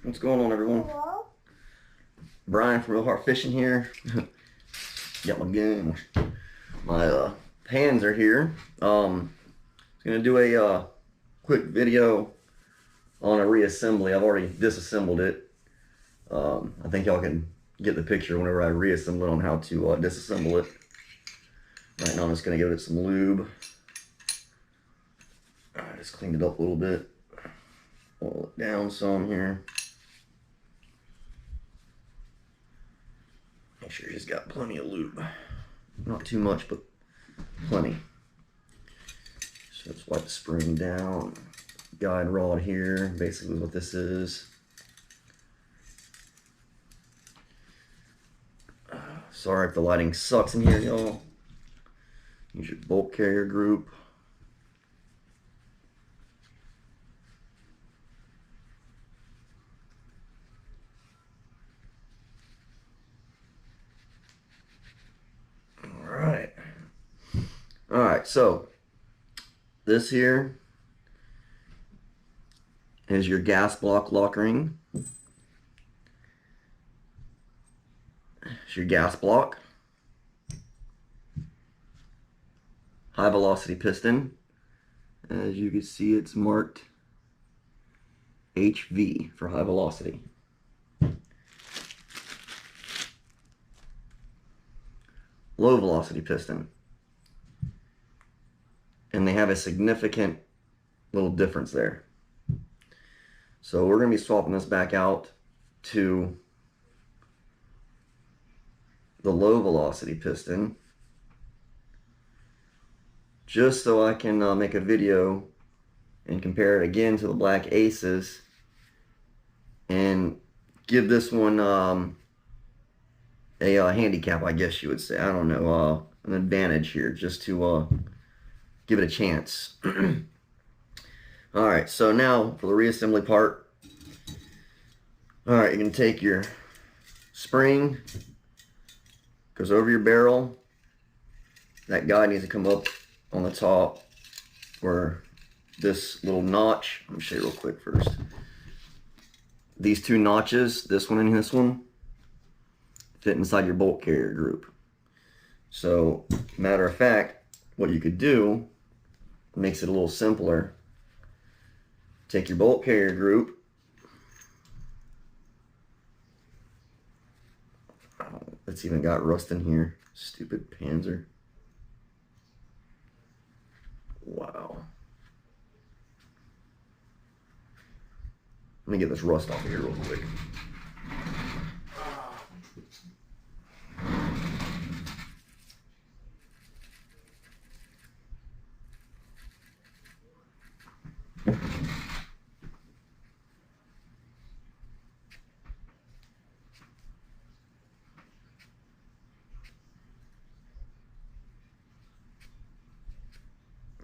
What's going on, everyone? Hello? Brian from Real Heart Fishing here. Got my gun. My Panzer here. I'm gonna do a quick video on a reassembly. I've already disassembled it. I think y'all can get the picture whenever I reassemble it on how to disassemble it. Right now I'm just gonna give it some lube. I just cleaned it up a little bit. Pull it down some here. Make sure she's got plenty of lube. Not too much, but plenty. So let's wipe the spring down. Guide rod here, basically what this is. Sorry if the lighting sucks in here, y'all. Use your bolt carrier group. Alright, so this here is your gas block lock ring. It's your gas block. High velocity piston. As you can see, it's marked HV for high velocity. Low velocity piston. And they have a significant little difference there. So we're going to be swapping this back out to the low velocity piston, just so I can make a video and compare it again to the Black Aces and give this one a handicap, I guess you would say. I don't know, an advantage here, just to give it a chance. Alright, so now for the reassembly part. Alright, you can take your spring, goes over your barrel. That guide needs to come up on the top where this little notch, let me show you real quick first. These two notches, this one and this one, fit inside your bolt carrier group. So, matter of fact, what you could do makes it a little simpler. Take your bolt carrier group. Oh, it's even got rust in here. Stupid Panzer. Wow. Let me get this rust off of here real quick.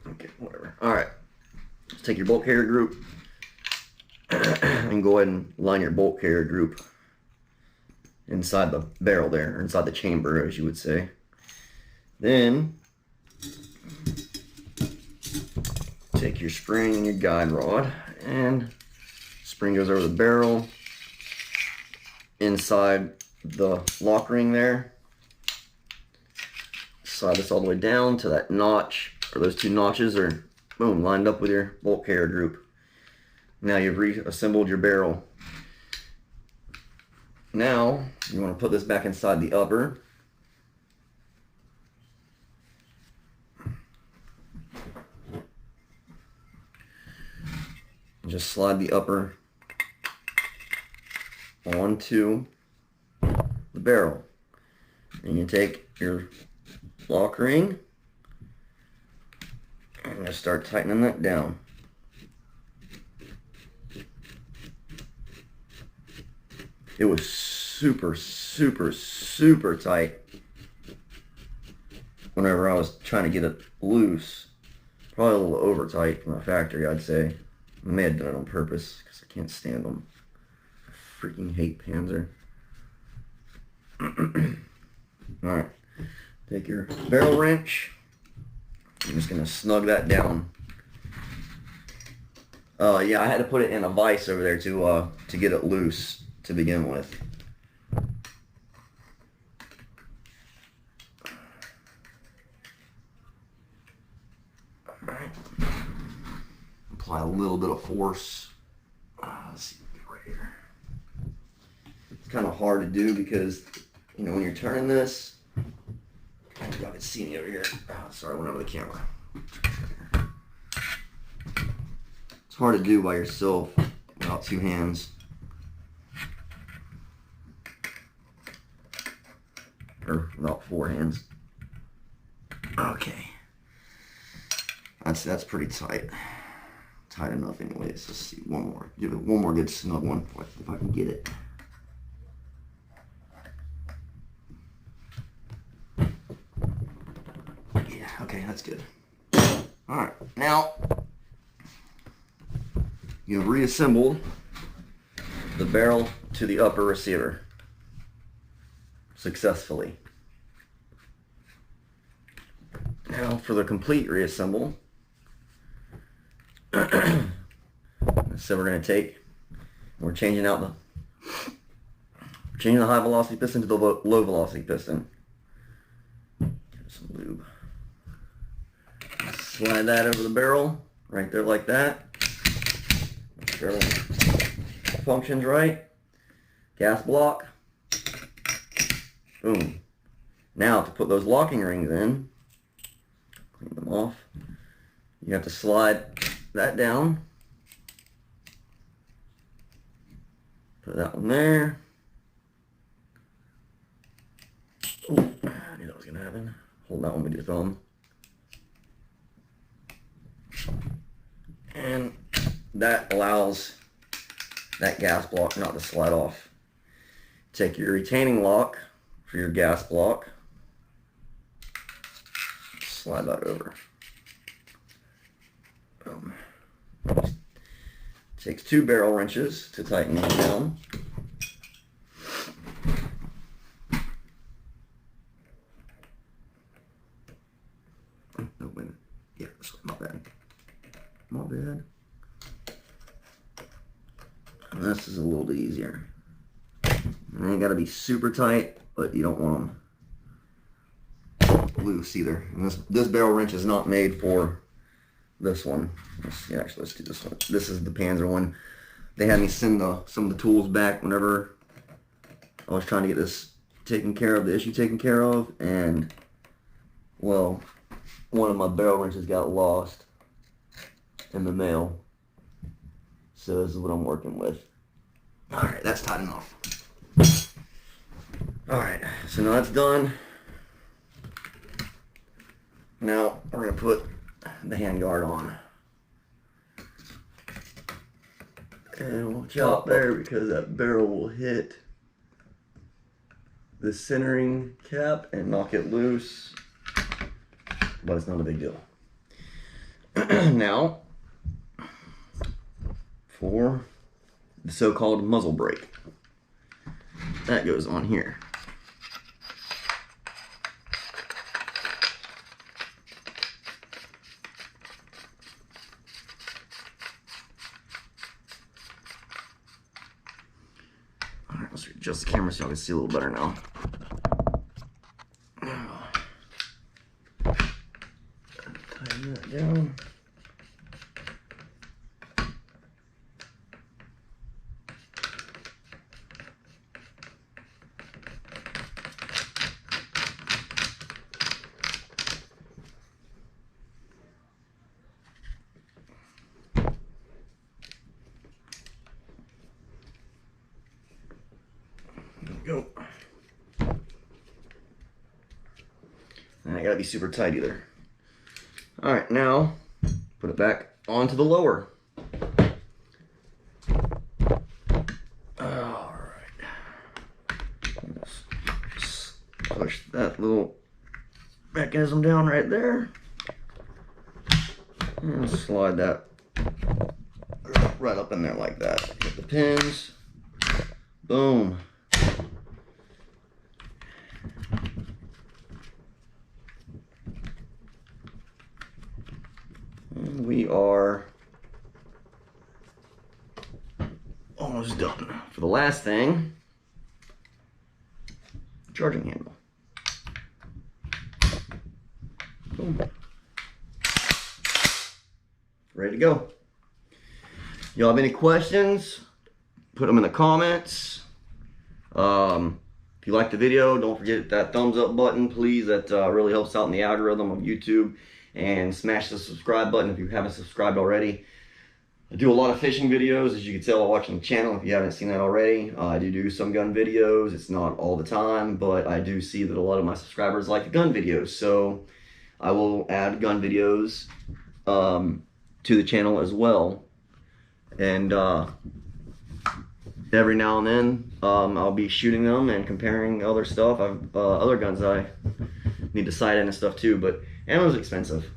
Okay, whatever. Alright. Let's take your bolt carrier group and go ahead and line your bolt carrier group inside the barrel there, or inside the chamber, as you would say. Then take your spring and your guide rod, and spring goes over the barrel inside the lock ring there. Slide this all the way down to that notch, or those two notches are, boom, lined up with your bolt carrier group. Now you've reassembled your barrel. Now you want to put this back inside the upper. Just slide the upper onto the barrel. And you take your lock ring and just start tightening that down. It was super, super, super tight whenever I was trying to get it loose. Probably a little over tight from the factory, I'd say. I may have done it on purpose because I can't stand them. I freaking hate Panzer. Alright, take your barrel wrench. I'm just going to snug that down Yeah, I had to put it in a vise over there to get it loose to begin with. Alright. Apply a little bit of force. Let's see, right here. It's kind of hard to do because, you know, when you're turning this, y'all can see me over here. Sorry, I went over the camera. It's hard to do by yourself without two hands. Or without four hands. Okay. That's pretty tight. Tight enough anyways. Let's see, one more. Give it one more good snug one if I can get it. Yeah, okay, that's good. Alright, now you've reassembled the barrel to the upper receiver successfully. Now for the complete reassemble, so we're going to take, we're changing the high velocity piston to the low velocity piston. Give it some lube. Slide that over the barrel, right there like that. Make sure it functions right. Gas block. Boom. Now to put those locking rings in, clean them off, you have to slide that down. Put that one there. Ooh, I knew that was going to happen. Hold that one with your thumb. And that allows that gas block not to slide off. Take your retaining lock for your gas block. Slide that over. Boom. Takes 2 barrel wrenches to tighten these down. Oh, wait a minute. Yeah, this way, my bad. My bad. And this is a little bit easier. They ain't got to be super tight, but you don't want them loose either. And this barrel wrench is not made for this one. Let's do this one. This is the Panzer one. They had me send some of the tools back whenever I was trying to get this taken care of, the issue taken care of, and well, one of my barrel wrenches got lost in the mail. So this is what I'm working with. Alright, that's tight enough. Alright, so now that's done. Now we're going to put the handguard on. And watch out there because that barrel will hit the centering cap and knock it loose. But it's not a big deal. Now, for the so-called muzzle brake. That goes on here. Alright, let's adjust the camera so y'all can see a little better now. Tighten that down. Go. And I gotta be super tight either. Alright, now put it back onto the lower. Alright. Push that little mechanism down right there. And slide that right up in there like that. Hit the pins. Boom. We are done. For the last thing, charging handle. Boom. Ready to go. Y'all have any questions? Put them in the comments. If you like the video, don't forget that thumbs up button, please. That really helps out in the algorithm of YouTube. And smash the subscribe button if you haven't subscribed already. I do a lot of fishing videos, as you can tell while watching the channel, if you haven't seen that already. I do some gun videos. It's not all the time, but I do see that a lot of my subscribers like the gun videos. So I will add gun videos to the channel as well. And every now and then I'll be shooting them and comparing other stuff. Other guns I need to sight in and stuff too, but ammo's expensive.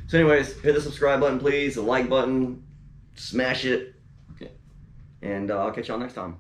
So anyways, hit the subscribe button please, the like button, smash it, and I'll catch y'all next time.